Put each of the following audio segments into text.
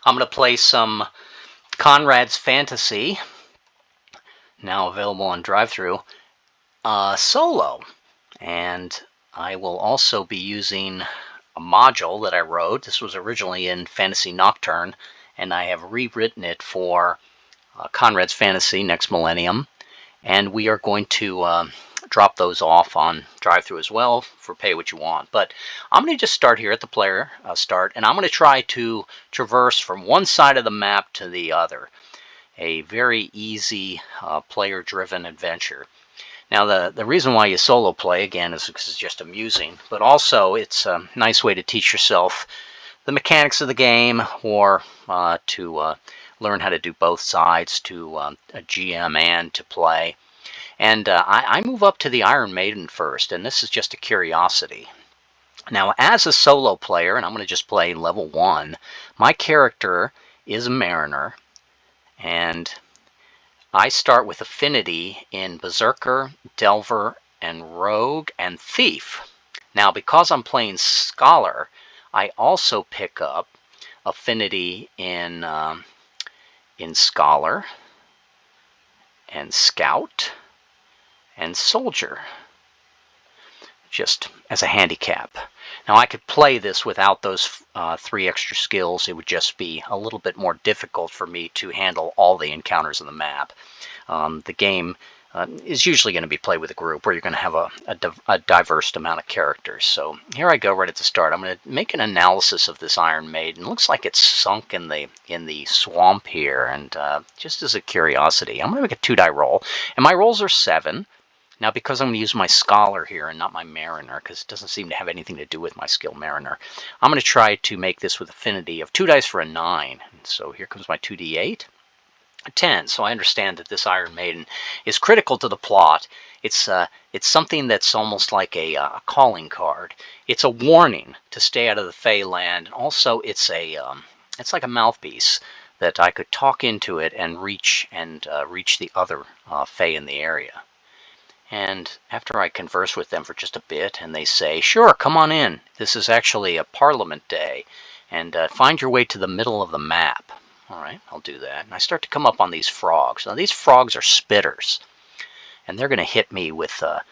I'm going to play some Conrad's Fantasy, now available on DruveThru, solo. And I will also be using a module that I wrote. This was originally in Fantasy Nocturne, and I have rewritten it for Conrad's Fantasy Next Millennium. And we are going to drop those off on DruveThru as well for pay what you want. But I'm going to just start here at the player start, and I'm going to try to traverse from one side of the map to the other. A very easy player-driven adventure. Now the reason why you solo play, again, is because it's just amusing, but also it's a nice way to teach yourself the mechanics of the game, or to learn how to do both sides, to a GM and to play. And I move up to the Iron Maiden first, and this is just a curiosity. Now, as a solo player, and I'm going to just play level 1, my character is a mariner, and I start with affinity in Berserker, Delver, and Rogue, and Thief. Now, because I'm playing Scholar, I also pick up affinity in Scholar, and Scout, and Soldier, just as a handicap. Now, I could play this without those 3 extra skills. It would just be a little bit more difficult for me to handle all the encounters on the map. The game is usually going to be played with a group where you're going to have a diverse amount of characters. So here I go right at the start. I'm going to make an analysis of this Iron Maiden. It looks like it's sunk in the swamp here, and just as a curiosity, I'm going to make a 2-die roll, and my rolls are 7. Now, because I'm going to use my Scholar here and not my Mariner, because it doesn't seem to have anything to do with my skill Mariner, I'm going to try to make this with affinity of 2 dice for a 9. And so here comes my 2d8. 10. So I understand that this Iron Maiden is critical to the plot. It's something that's almost like a calling card. It's a warning to stay out of the Fey land. Also, it's like a mouthpiece that I could talk into it and reach the other Fey in the area. And after I converse with them for just a bit, and they say, "Sure, come on in. This is actually a Parliament day, and find your way to the middle of the map." All right, I'll do that. And I start to come up on these frogs. Now, these frogs are spitters, and they're going to hit me with a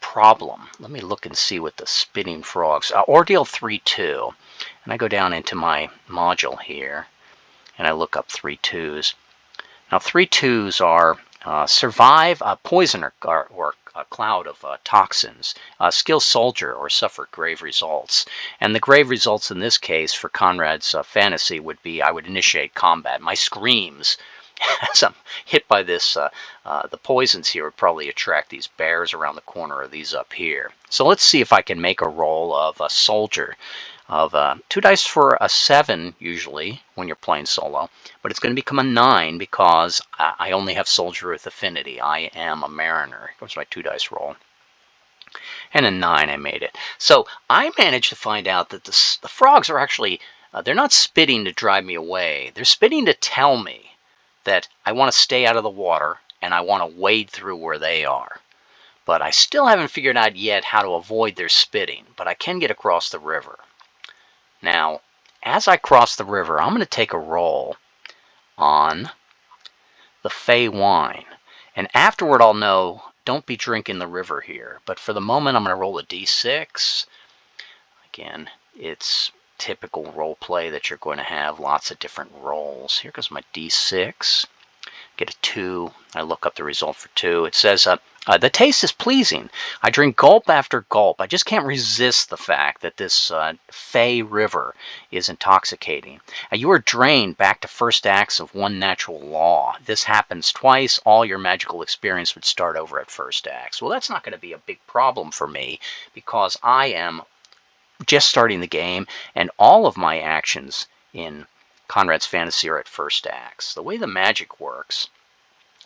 problem. Let me look and see what the spitting frogs. Ordeal 3-2, and I go down into my module here, and I look up 3-2s. Now, 3-2s are survive a poison or a cloud of toxins, skill soldier, or suffer grave results. And the grave results in this case for Conrad's fantasy would be I would initiate combat. My screams as I'm hit by this, the poisons here would probably attract these bears around the corner or these up here. So let's see if I can make a roll of a soldier of 2 dice for a 7 usually when you're playing solo, but it's going to become a 9 because I only have soldier with affinity. I am a mariner. Here comes my 2 dice roll, and a 9. I made it. So I managed to find out that the frogs are actually they're not spitting to drive me away. They're spitting to tell me that I want to stay out of the water and I want to wade through where they are. But I still haven't figured out yet how to avoid their spitting, but I can get across the river. Now, as I cross the river, I'm going to take a roll on the Fey wine. And afterward, I'll know, don't be drinking the river here. But for the moment, I'm going to roll a d6. Again, it's typical role play that you're going to have lots of different rolls. Here goes my d6. Get a 2. I look up the result for 2. It says, the taste is pleasing. I drink gulp after gulp. I just can't resist the fact that this Fey river is intoxicating. You are drained back to first acts of one natural law. This happens twice. All your magical experience would start over at first acts. Well, that's not going to be a big problem for me because I am just starting the game, and all of my actions in Conrad's Fantasy are at first acts. The way the magic works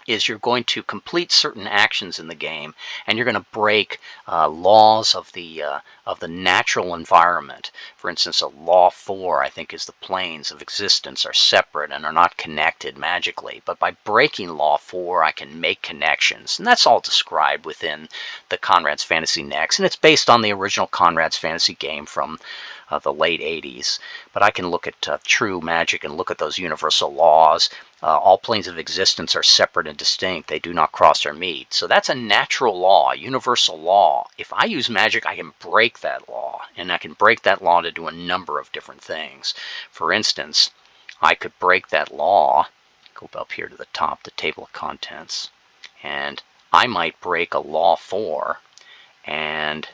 is you're going to complete certain actions in the game, and you're going to break laws of the natural environment. For instance, a law 4, I think, is the planes of existence are separate and are not connected magically. But by breaking law 4, I can make connections, and that's all described within the Conrad's Fantasy Next, and it's based on the original Conrad's Fantasy game from the late 80s. But I can look at true magic and look at those universal laws. All planes of existence are separate and distinct. They do not cross or meet. So that's a natural law, a universal law. If I use magic, I can break that law. And I can break that law to do a number of different things. For instance, I could break that law, go up here to the top, the table of contents, and I might break a law 4 and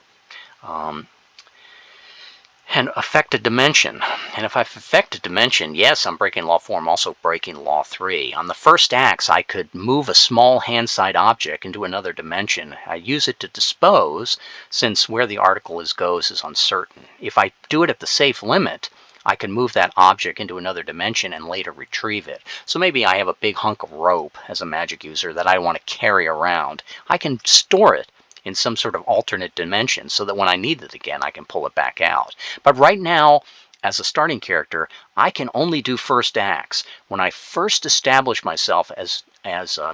affect a dimension. And if I affect a dimension, yes, I'm breaking law 4. I'm also breaking law 3. On the first axe, I could move a small hand-side object into another dimension. I use it to dispose, since where the article goes is uncertain. If I do it at the safe limit, I can move that object into another dimension and later retrieve it. So maybe I have a big hunk of rope as a magic user that I want to carry around. I can store it in some sort of alternate dimension so that when I need it again, I can pull it back out. But right now, as a starting character, I can only do first acts. When I first establish myself as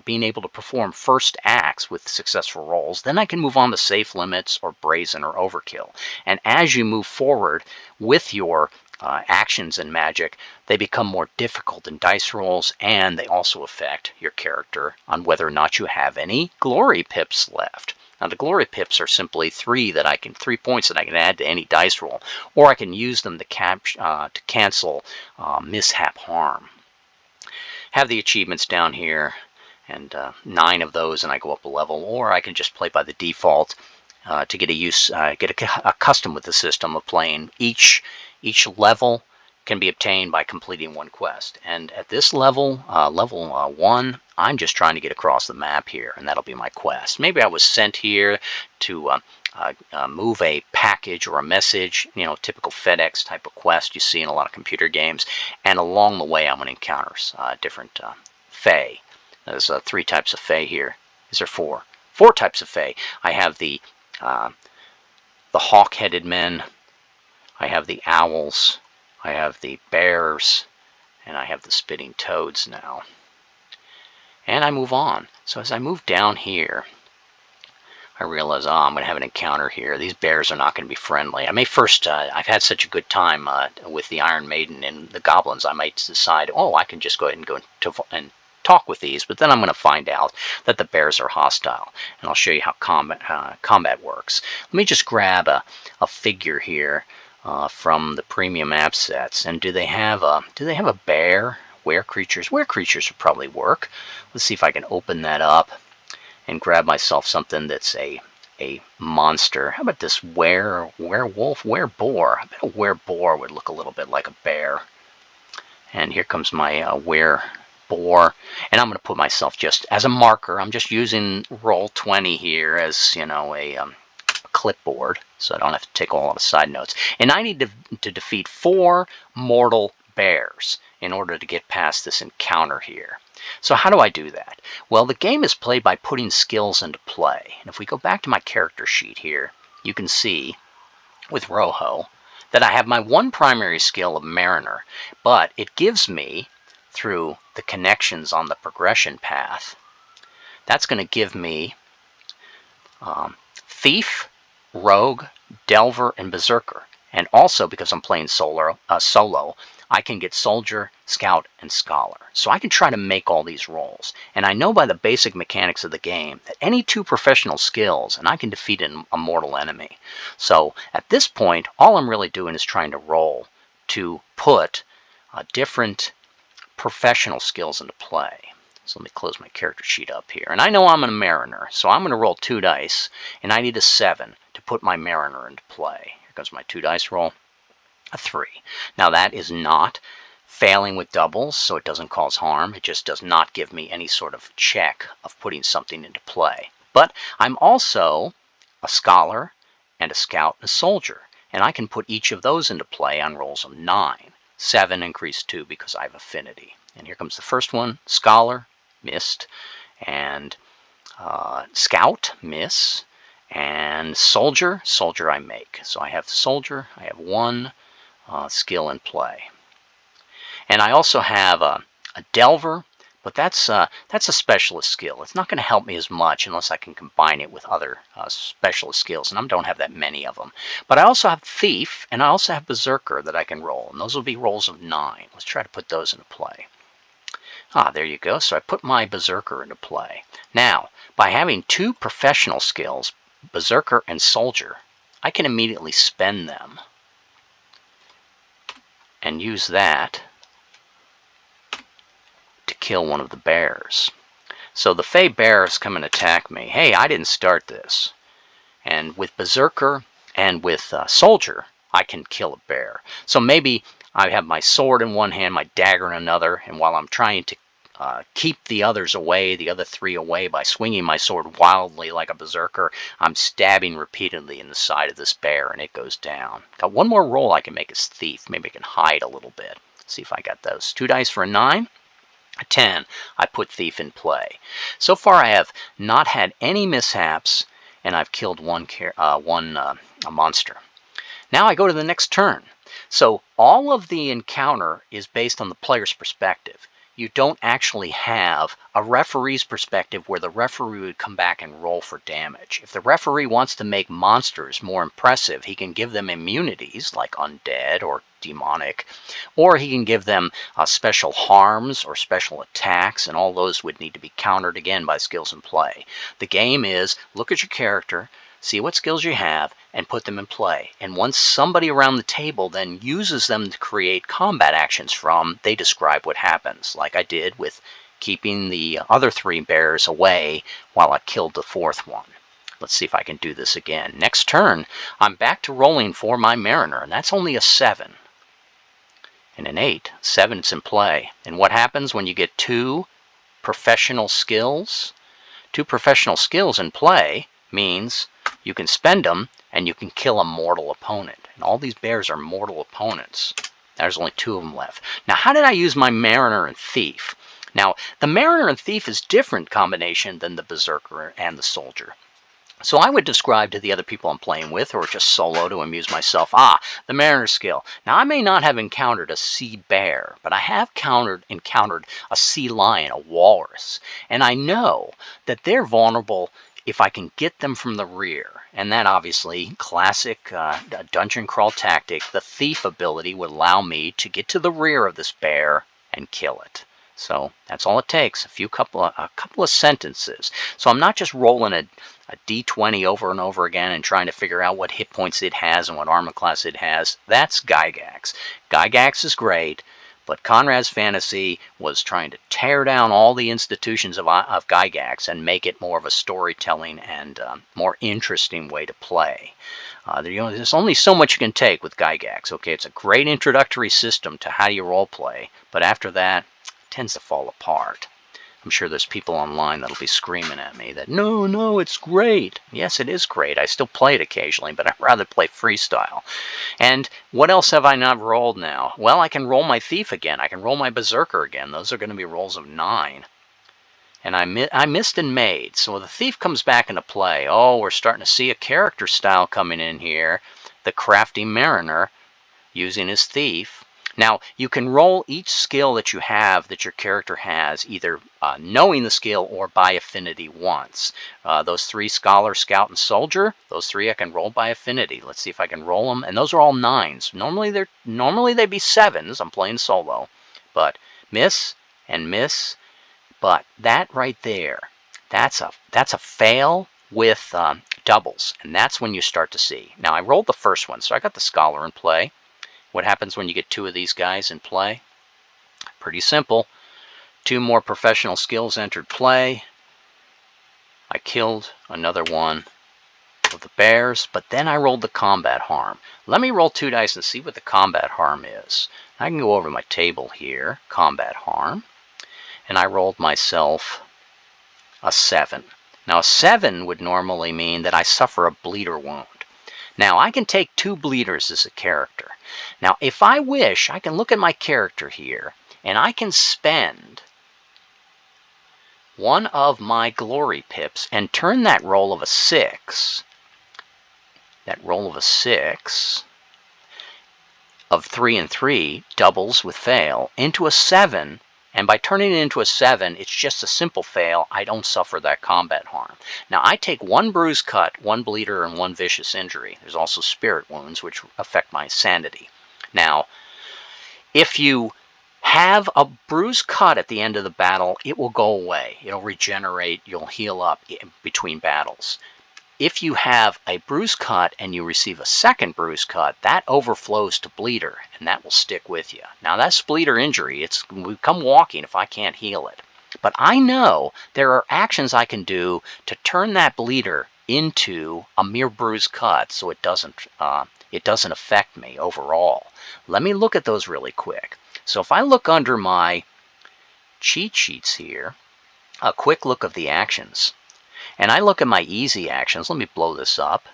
being able to perform first acts with successful rolls, then I can move on to safe limits or brazen or overkill. And as you move forward with your actions in magic, they become more difficult in dice rolls, and they also affect your character on whether or not you have any glory pips left. Now the glory pips are simply 3 points that I can add to any dice roll, or I can use them to cancel mishap harm. Have the achievements down here, and 9 of those, and I go up a level, or I can just play by the default to get accustomed with the system of playing. Each level can be obtained by completing one quest. And at this level, level 1, I'm just trying to get across the map here, and that'll be my quest. Maybe I was sent here to move a package or a message, typical FedEx type of quest you see in a lot of computer games. And along the way, I'm going to encounter different Fae. There's 3 types of Fae here. Is there 4? 4 types of Fae. I have the hawk-headed men, I have the owls, I have the bears, and I have the spitting toads now. And I move on. So as I move down here, I realize, I'm going to have an encounter here. These bears are not going to be friendly. I may first, I've had such a good time with the Iron Maiden and the goblins, I might decide, I can just go ahead and go and talk with these, but then I'm going to find out that the bears are hostile, and I'll show you how combat works. Let me just grab a figure here from the premium app sets, and do they have a bear? Were creatures? Were creatures would probably work. Let's see if I can open that up and grab myself something that's a monster. How about this werewolf, wereboar? I bet a wereboar would look a little bit like a bear. And here comes my wereboar, and I'm going to put myself just as a marker. I'm just using Roll20 here as a clipboard, so I don't have to take a lot of side notes. And I need to defeat 4 mortal bears in order to get past this encounter here. So how do I do that? Well, the game is played by putting skills into play. And if we go back to my character sheet here, you can see with Rojo that I have my 1 primary skill of Mariner, but it gives me, through the connections on the progression path, that's going to give me Thief, Rogue, Delver, and Berserker. And also, because I'm playing solo, I can get Soldier, Scout, and Scholar. So I can try to make all these rolls. And I know by the basic mechanics of the game that any 2 professional skills, and I can defeat a mortal enemy. So at this point, all I'm really doing is trying to roll to put different professional skills into play. So let me close my character sheet up here. And I know I'm a Mariner, so I'm going to roll 2 dice, and I need a 7 to put my Mariner into play. Here goes my 2 dice roll. A 3. Now that is not failing with doubles, so it doesn't cause harm. It just does not give me any sort of check of putting something into play. But I'm also a Scholar and a Scout and a Soldier, and I can put each of those into play on rolls of 9. 7 increase 2 because I have affinity. And here comes the first one. Scholar, missed, and Scout, miss, and Soldier I make. So I have Soldier, I have 1 skill in play. And I also have a Delver, But that's a specialist skill. It's not going to help me as much unless I can combine it with other specialist skills, and I don't have that many of them. But I also have Thief, and I also have Berserker that I can roll, and those will be rolls of 9. Let's try to put those into play. There you go. So I put my Berserker into play. Now, by having 2 professional skills, Berserker and Soldier, I can immediately spend them and use that to kill one of the bears. So the Fey bears come and attack me. Hey, I didn't start this. And with Berserker and with Soldier, I can kill a bear. So maybe I have my sword in one hand, my dagger in another, and while I'm trying to keep the others away, the other 3 away by swinging my sword wildly like a berserker, I'm stabbing repeatedly in the side of this bear and it goes down. Got one more roll I can make as Thief. Maybe I can hide a little bit. Let's see if I got those. 2 dice for a 9. A 10. I put Thief in play. So far I have not had any mishaps and I've killed one monster. Now I go to the next turn. So all of the encounter is based on the player's perspective. You don't actually have a referee's perspective where the referee would come back and roll for damage. If the referee wants to make monsters more impressive, he can give them immunities like undead or demonic, or he can give them special harms or special attacks, and all those would need to be countered again by skills in play. The game is look at your character, see what skills you have, and put them in play. And once somebody around the table then uses them to create combat actions from, they describe what happens, like I did with keeping the other 3 bears away while I killed the 4th one. Let's see if I can do this again. Next turn, I'm back to rolling for my Mariner, and that's only a 7. And an 8. 7's in play. And what happens when you get 2 professional skills? 2 professional skills in play means you can spend them and you can kill a mortal opponent. And all these bears are mortal opponents. There's only 2 of them left. Now, how did I use my Mariner and Thief? Now, the Mariner and Thief is different combination than the Berserker and the Soldier. So I would describe to the other people I'm playing with, or just solo to amuse myself, the Mariner skill. Now, I may not have encountered a sea bear, but I have encountered a sea lion, a walrus. And I know that they're vulnerable if I can get them from the rear. And that obviously, classic dungeon crawl tactic, the Thief ability would allow me to get to the rear of this bear and kill it. So that's all it takes, a couple of sentences. So I'm not just rolling a d20 over and over again and trying to figure out what hit points it has and what armor class it has. That's Gygax. Gygax is great, but Conrad's fantasy was trying to tear down all the institutions of Gygax and make it more of a storytelling and more interesting way to play. There's only so much you can take with Gygax. Okay, it's a great introductory system to how you role play, but after that, it tends to fall apart. I'm sure there's people online that'll be screaming at me that, no, it's great. Yes, it is great. I still play it occasionally, but I'd rather play freestyle. And what else have I not rolled now? Well, I can roll my Thief again. I can roll my Berserker again. Those are going to be rolls of 9. And I missed and made. So the Thief comes back into play. Oh, we're starting to see a character style coming in here. The crafty Mariner using his Thief. Now, you can roll each skill that you have, that your character has, either knowing the skill or by affinity once. Those 3, Scholar, Scout, and Soldier, those 3 I can roll by affinity. Let's see if I can roll them. And those are all 9s. Normally they'd be 7s. I'm playing solo. But miss and miss. But that right there, that's a fail with doubles. And that's when you start to see. Now, I rolled the first one, so I got the Scholar in play. What happens when you get 2 of these guys in play? Pretty simple. 2 more professional skills entered play. I killed another one of the bears, but then I rolled the combat harm. Let me roll 2 dice and see what the combat harm is. I can go over to my table here, combat harm, and I rolled myself a 7. Now, a 7 would normally mean that I suffer a bleeder wound. Now, I can take 2 bleeders as a character. Now, if I wish, I can look at my character here, and I can spend one of my glory pips and turn that roll of a 6, of 3 and 3, doubles with fail, into a 7 And by turning it into a 7, it's just a simple fail. I don't suffer that combat harm. Now, I take 1 bruise cut, 1 bleeder, and 1 vicious injury. There's also spirit wounds, which affect my sanity. Now, if you have a bruise cut at the end of the battle, it will go away. It'll regenerate. You'll heal up between battles. If you have a bruise cut and you receive a second bruise cut, that overflows to bleeder, and that will stick with you. Now, that's bleeder injury. It's come walking if I can't heal it. But I know there are actions I can do to turn that bleeder into a mere bruise cut so it doesn't affect me overall. Let me look at those really quick. So if I look under my cheat sheets here, a quick look of the actions, and I look at my easy actions. Let me blow this up.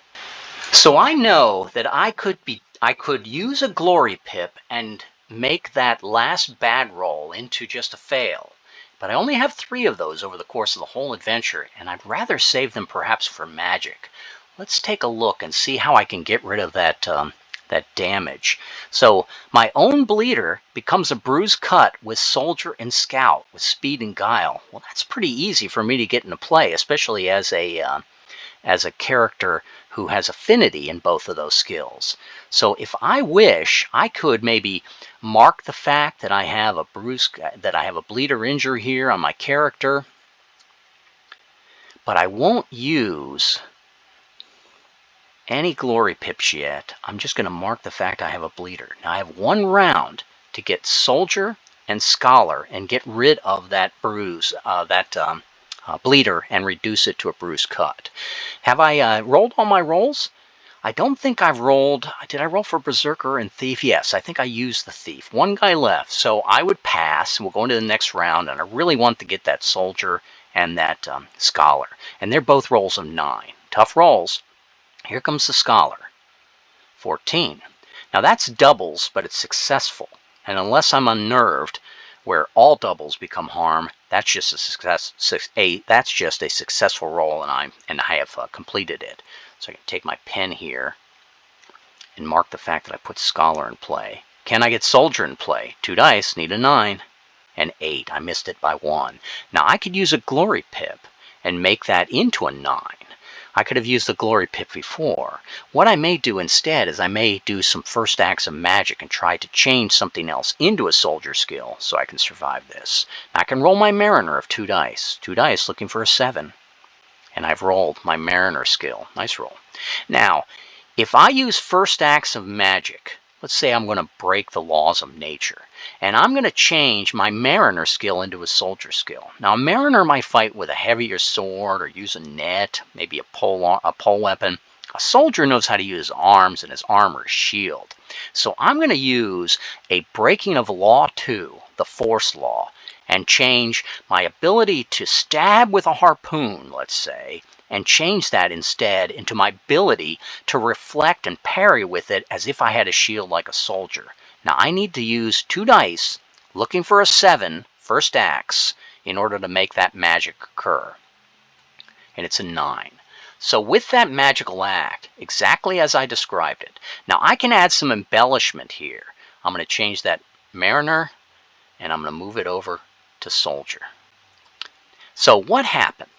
So I know that I could use a glory pip and make that last bad roll into just a fail. But I only have 3 of those over the course of the whole adventure, and I'd rather save them perhaps for magic. Let's take a look and see how I can get rid of that damage. So my own bleeder becomes a bruise cut with soldier and scout with speed and guile. Well, that's pretty easy for me to get into play, especially as a character who has affinity in both of those skills. So if I wish, I could maybe mark the fact that I have a bleeder injury here on my character, but I won't use any glory pips yet. I'm just going to mark the fact I have a bleeder. Now I have 1 round to get soldier and scholar and get rid of that bruise, bleeder, and reduce it to a bruise cut. Have I rolled all my rolls? I don't think I've rolled. Did I roll for berserker and thief? Yes, I think I used the thief. 1 guy left, so I would pass. We'll go into the next round, and I really want to get that soldier and that scholar. And they're both rolls of 9. Tough rolls. Here comes the scholar. 14. Now that's doubles, but it's successful. And unless I'm unnerved, where all doubles become harm, that's just a successful roll, and I have completed it. So I can take my pen here and mark the fact that I put scholar in play. Can I get soldier in play? 2 dice, need a 9, and 8. I missed it by 1. Now I could use a glory pip and make that into a 9. I could have used the glory pip before. What I may do instead is I may do some first acts of magic and try to change something else into a soldier skill so I can survive this. Now I can roll my mariner of 2 dice. 2 dice looking for a 7. And I've rolled my mariner skill. Nice roll. Now, if I use first acts of magic, let's say I'm going to break the laws of nature, and I'm going to change my mariner skill into a soldier skill. Now, a mariner might fight with a heavier sword or use a net, maybe a pole weapon. A soldier knows how to use arms and his armor is shield. So I'm going to use a breaking of law 2, the force law, and change my ability to stab with a harpoon, let's say, and change that instead into my ability to reflect and parry with it as if I had a shield like a soldier. Now I need to use 2 dice, looking for a 7, first acts, in order to make that magic occur. And it's a 9. So with that magical act, exactly as I described it, now I can add some embellishment here. I'm going to change that mariner, and I'm going to move it over to soldier. So what happened?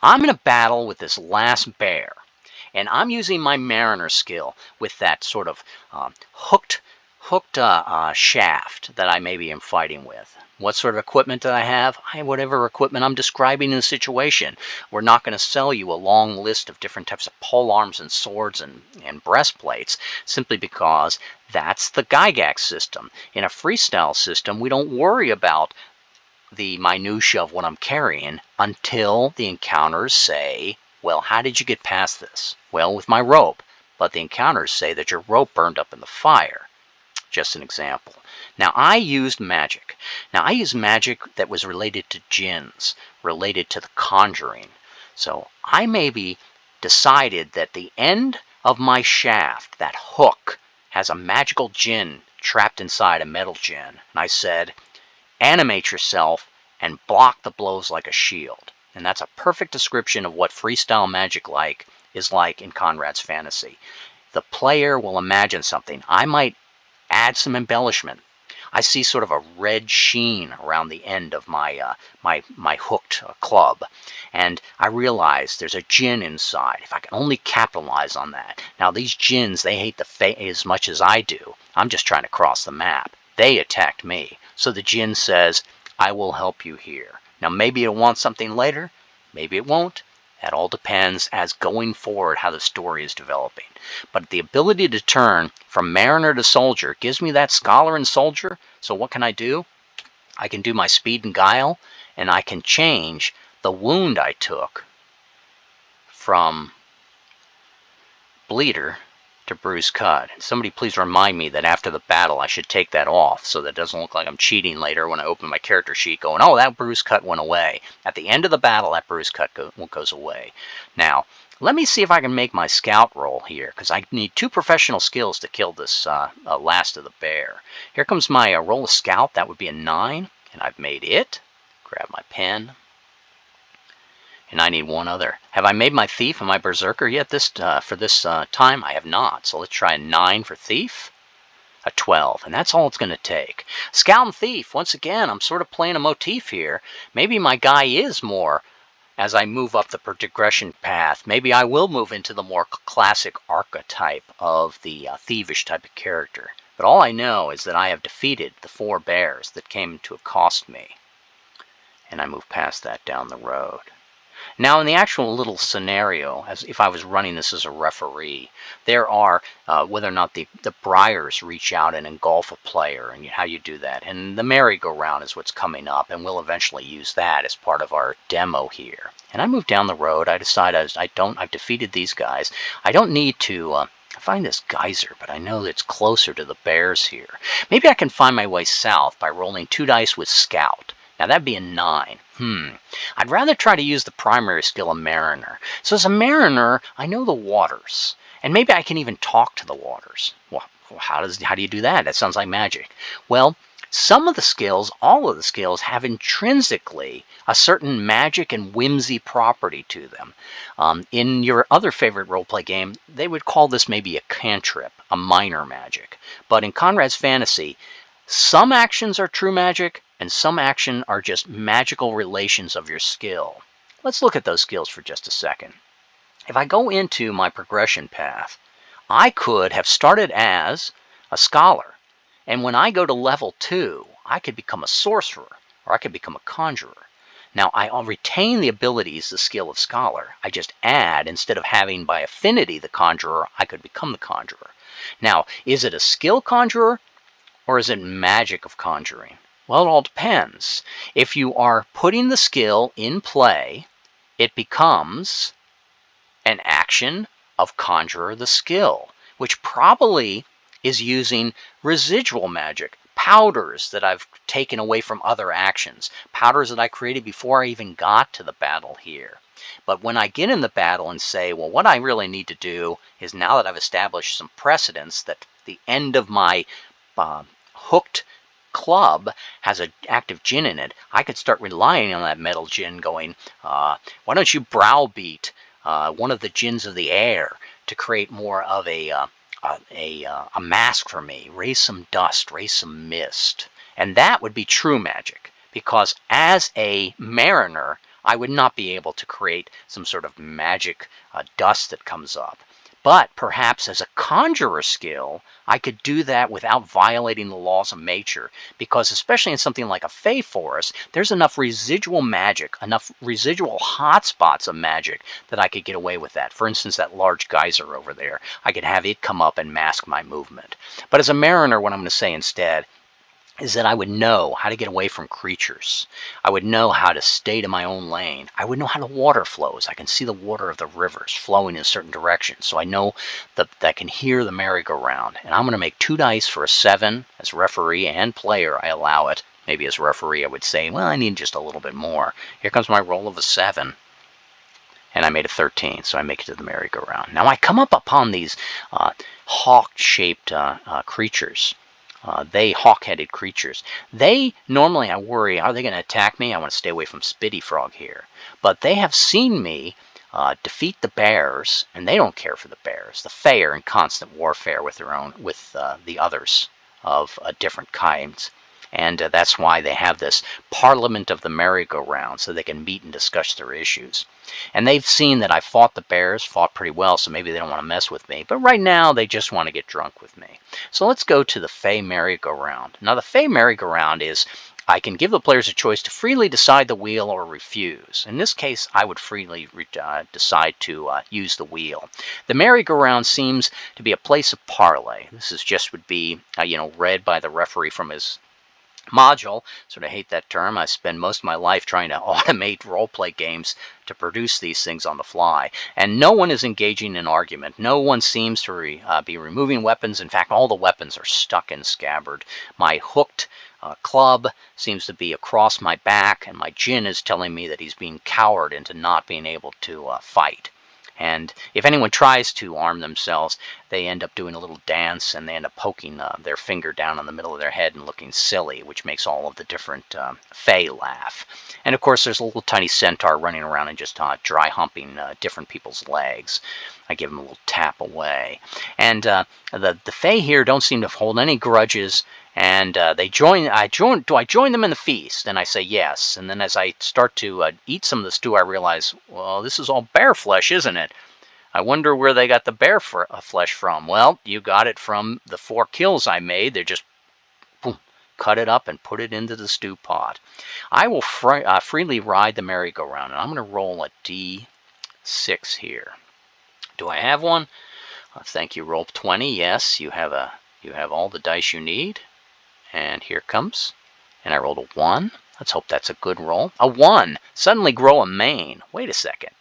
I'm in a battle with this last bear, and I'm using my mariner skill with that sort of hooked shaft that I maybe am fighting with. What sort of equipment do I have? Whatever equipment I'm describing in the situation. We're not going to sell you a long list of different types of polearms and swords and breastplates simply because that's the Gygax system. In a freestyle system, we don't worry about the minutia of what I'm carrying until the encounters say, well, how did you get past this? Well, with my rope. But the encounters say that your rope burned up in the fire. Just an example. Now, I used magic. Now, I used magic that was related to jinns, related to the conjuring. So, I maybe decided that the end of my shaft, that hook, has a magical jinn trapped inside a metal jinn. And I said, animate yourself and block the blows like a shield. And that's a perfect description of what freestyle magic is like in Conrad's fantasy. The player will imagine something. I might add some embellishment. I see sort of a red sheen around the end of my my hooked club, and I realize there's a djinn inside. If I can only capitalize on that. Now these djinns, they hate the Fae as much as I do. I'm just trying to cross the map. They attacked me, so the djinn says, I will help you here. Now maybe it'll want something later, maybe it won't. That all depends as going forward how the story is developing. But the ability to turn from mariner to soldier gives me that scholar and soldier. So what can I do? I can do my speed and guile, and I can change the wound I took from bleeder to bruise cut. Somebody please remind me that after the battle I should take that off so that it doesn't look like I'm cheating later when I open my character sheet going, oh, that bruise cut went away. At the end of the battle, that bruise cut goes away. Now, let me see if I can make my scout roll here, because I need 2 professional skills to kill this last of the bear. Here comes my roll of scout. That would be a 9, and I've made it. Grab my pen. And I need one other. Have I made my thief and my berserker yet for this time? I have not. So let's try a 9 for thief. A 12. And that's all it's going to take. Scout and thief. Once again, I'm sort of playing a motif here. Maybe my guy is more, as I move up the progression path, maybe I will move into the more classic archetype of the thievish type of character. But all I know is that I have defeated the 4 bears that came to accost me. And I move past that down the road. Now, in the actual little scenario, as if I was running this as a referee, there are, whether or not the briars reach out and engulf a player, and how you do that. And the merry-go-round is what's coming up, and we'll eventually use that as part of our demo here. And I move down the road. I decide I've defeated these guys. I don't need to find this geyser, but I know that it's closer to the bears here. Maybe I can find my way south by rolling 2 dice with scout. Now that'd be a 9. I'd rather try to use the primary skill of mariner. So as a mariner, I know the waters. And maybe I can even talk to the waters. Well, how do you do that? That sounds like magic. Well, some of the skills, all of the skills, have intrinsically a certain magic and whimsy property to them. In your other favorite roleplay game, they would call this maybe a cantrip, a minor magic. But in Conrad's Fantasy, some actions are true magic, and some action are just magical relations of your skill. Let's look at those skills for just a second. If I go into my progression path, I could have started as a scholar, and when I go to level 2, I could become a sorcerer, or I could become a conjurer. Now, I'll retain the abilities, the skill of scholar. I just add, instead of having by affinity the conjurer, I could become the conjurer. Now, is it a skill conjurer, or is it magic of conjuring? Well, it all depends. If you are putting the skill in play, it becomes an action of conjurer the skill, which probably is using residual magic, powders that I've taken away from other actions, powders that I created before I even got to the battle here. But when I get in the battle and say, well, what I really need to do is, now that I've established some precedents that the end of my hooked club has an active djinn in it, I could start relying on that metal djinn going, why don't you browbeat one of the djinns of the air to create more of a mask for me, raise some dust, raise some mist. And that would be true magic, because as a mariner, I would not be able to create some sort of magic dust that comes up. But perhaps as a conjurer skill, I could do that without violating the laws of nature, because especially in something like a Fey forest, there's enough residual magic, enough residual hotspots of magic that I could get away with that. For instance, that large geyser over there, I could have it come up and mask my movement. But as a mariner, what I'm going to say instead is that I would know how to get away from creatures. I would know how to stay to my own lane. I would know how the water flows. I can see the water of the rivers flowing in certain directions. So I know that I can hear the merry-go-round. And I'm going to make 2 dice for a 7 as referee and player. I allow it. Maybe as referee I would say, well, I need just a little bit more. Here comes my roll of a 7. And I made a 13, so I make it to the merry-go-round. Now I come up upon these hawk-shaped creatures. Hawk-headed creatures. They, normally I worry, are they going to attack me? I want to stay away from Spitty Frog here. But they have seen me defeat the bears, and they don't care for the bears. The Fae are in constant warfare with the others of different kinds. And that's why they have this Parliament of the Merry-Go-Round, so they can meet and discuss their issues. And they've seen that I fought the bears, fought pretty well, so maybe they don't want to mess with me. But right now, they just want to get drunk with me. So let's go to the Fey Merry-Go-Round. Now, the Fey Merry-Go-Round is, I can give the players a choice to freely decide the wheel or refuse. In this case, I would freely decide to use the wheel. The merry-go-round seems to be a place of parley. This is just would be, read by the referee from his module. Sort of hate that term. I spend most of my life trying to automate role-play games to produce these things on the fly. And no one is engaging in argument. No one seems to be removing weapons. In fact, all the weapons are stuck in scabbard. My hooked club seems to be across my back, and my djinn is telling me that he's being cowered into not being able to fight. And if anyone tries to arm themselves, they end up doing a little dance, and they end up poking their finger down in the middle of their head and looking silly, which makes all of the different Fae laugh. And of course, there's a little tiny centaur running around and just dry humping different people's legs. I give him a little tap away. And the Fae here don't seem to hold any grudges. And they join. Do I join them in the feast? And I say yes. And then as I start to eat some of the stew, I realize, well, this is all bear flesh, isn't it? I wonder where they got the bear flesh from. Well, you got it from the 4 kills I made. They just boom, cut it up and put it into the stew pot. I will freely ride the merry-go-round, and I'm going to roll a D6 here. Do I have one? Thank you. Roll 20. Yes, you have all the dice you need. And here comes. And I rolled a 1. Let's hope that's a good roll. A 1. Suddenly grow a mane. Wait a second.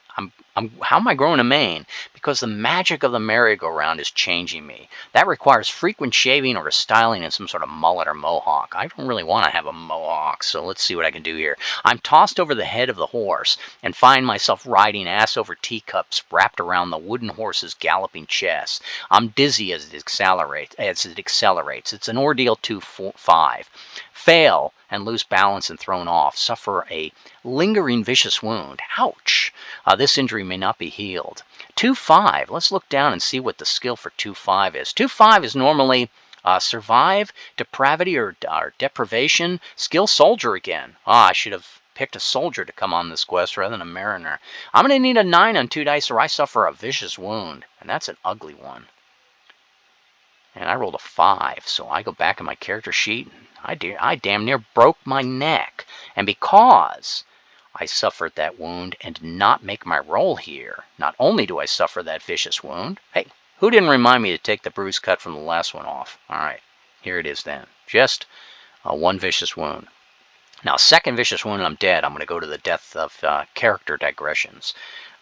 How am I growing a mane? Because the magic of the merry-go-round is changing me. That requires frequent shaving or a styling in some sort of mullet or mohawk. I don't really want to have a mohawk, so let's see what I can do here. I'm tossed over the head of the horse and find myself riding ass over teacups wrapped around the wooden horse's galloping chest. I'm dizzy as it accelerates. It's an ordeal 2-5. Fail and lose balance and thrown off. Suffer a lingering vicious wound. Ouch! This injury may not be healed. 2-5. Let's look down and see what the skill for 2-5 is. 2-5 is normally survive, depravity, or deprivation. Skill soldier again. I should have picked a soldier to come on this quest rather than a mariner. I'm going to need a 9 on 2 dice or I suffer a vicious wound. And that's an ugly one. And I rolled a 5, so I go back in my character sheet. I damn near broke my neck. And because I suffered that wound and did not make my roll here, not only do I suffer that vicious wound, hey, who didn't remind me to take the bruise cut from the last one off? All right, here it is then. Just 1 vicious wound. Now, second vicious wound, I'm dead. I'm going to go to the death of character digressions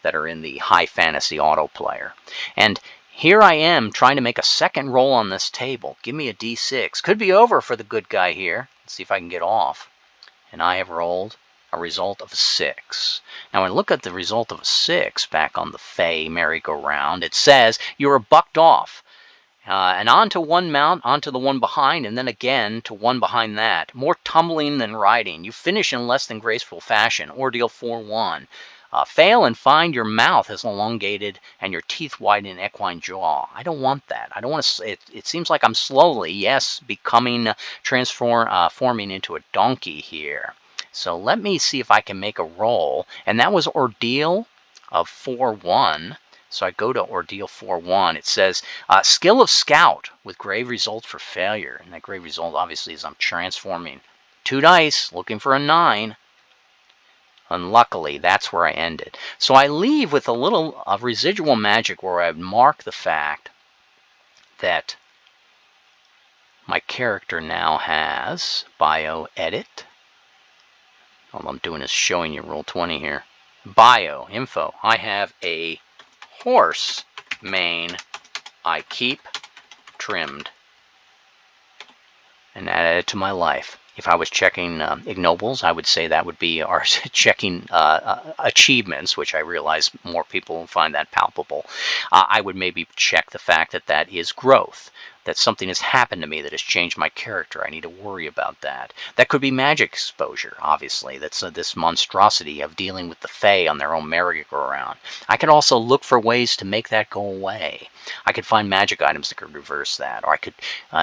that are in the high fantasy auto player. And here I am trying to make a second roll on this table. Give me a D6. Could be over for the good guy here. Let's see if I can get off. And I have rolled a result of a 6. Now, when I look at the result of a 6 back on the Fey merry-go-round, it says you are bucked off. And onto one mount, onto the one behind, and then again to one behind that. More tumbling than riding. You finish in less than graceful fashion. Ordeal 4-1. Fail and find your mouth is elongated and your teeth wide in equine jaw. I don't want that. I don't want to. It seems like I'm slowly, yes, forming into a donkey here. So let me see if I can make a roll. And that was ordeal of 4-1. So I go to ordeal 4-1. It says skill of scout with grave result for failure. And that grave result obviously is I'm transforming 2 dice, looking for a 9. Unluckily, that's where I ended. So I leave with a little residual magic where I mark the fact that my character now has bio edit. All I'm doing is showing you roll 20 here. Bio info. I have a horse mane I keep trimmed and add it to my life. If I was checking ignobles, I would say that would be our checking achievements, which I realize more people find that palpable. I would maybe check the fact that that is growth. that something has happened to me that has changed my character. I need to worry about that. That could be magic exposure, obviously. That's this monstrosity of dealing with the Fae on their own merry-go-round. I could also look for ways to make that go away. I could find magic items that could reverse that. Or I could,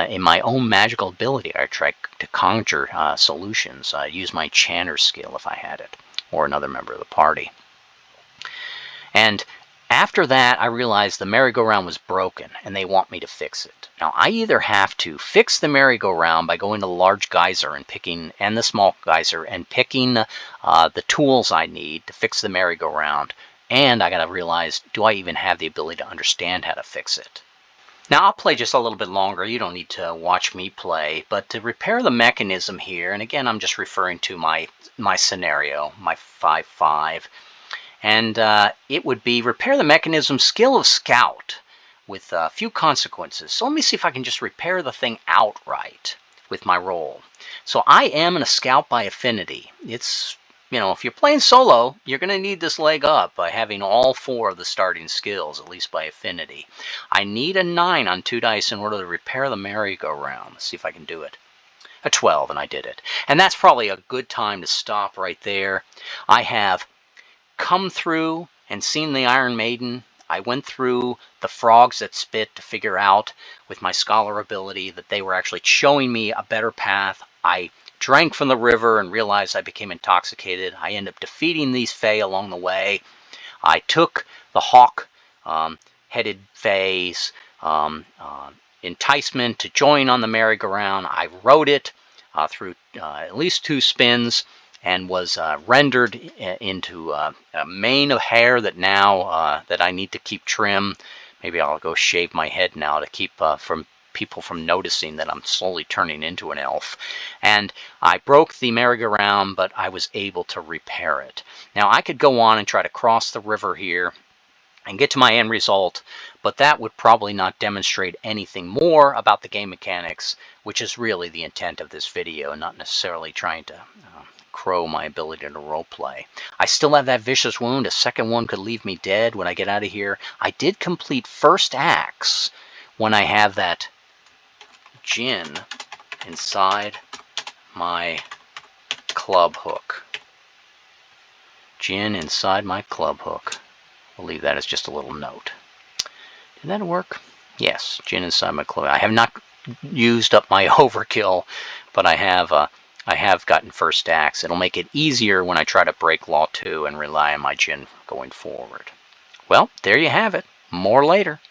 in my own magical ability, I try to conjure solutions. Use my Chanter skill if I had it, or another member of the party. And after that, I realized the merry-go-round was broken, and they want me to fix it. Now, I either have to fix the merry-go-round by going to the large geyser and the small geyser and picking the tools I need to fix the merry-go-round, and I got to realize, do I even have the ability to understand how to fix it? Now, I'll play just a little bit longer. You don't need to watch me play, but to repair the mechanism here, and again, I'm just referring to my scenario, my 5-5. And it would be repair the mechanism, skill of scout, with a few consequences. So let me see if I can just repair the thing outright with my roll. So I am a scout by affinity. It's, if you're playing solo, you're going to need this leg up by having all 4 of the starting skills, at least by affinity. I need a 9 on 2 dice in order to repair the merry-go-round. Let's see if I can do it. A 12, and I did it. And that's probably a good time to stop right there. I have come through and seen the Iron Maiden. I went through the frogs that spit to figure out with my scholar ability that they were actually showing me a better path. I drank from the river and realized I became intoxicated. I ended up defeating these Fae along the way. I took the hawk-headed Fae's enticement to join on the merry-go-round. I rode it through at least 2 spins, and was rendered into a mane of hair that now that I need to keep trim. Maybe I'll go shave my head now to keep from people from noticing that I'm slowly turning into an elf. And I broke the merry-go-round, but I was able to repair it. Now I could go on and try to cross the river here and get to my end result, but that would probably not demonstrate anything more about the game mechanics, which is really the intent of this video, not necessarily trying to crow my ability to roleplay. I still have that vicious wound. A second one could leave me dead when I get out of here. I did complete first axe when I have that gin inside my club hook. Gin inside my club hook. We'll leave that as just a little note. Did that work? Yes, gin inside my club. I have not used up my overkill, but I have gotten first axe. It'll make it easier when I try to break Law 2 and rely on my gin going forward. Well, there you have it. More later.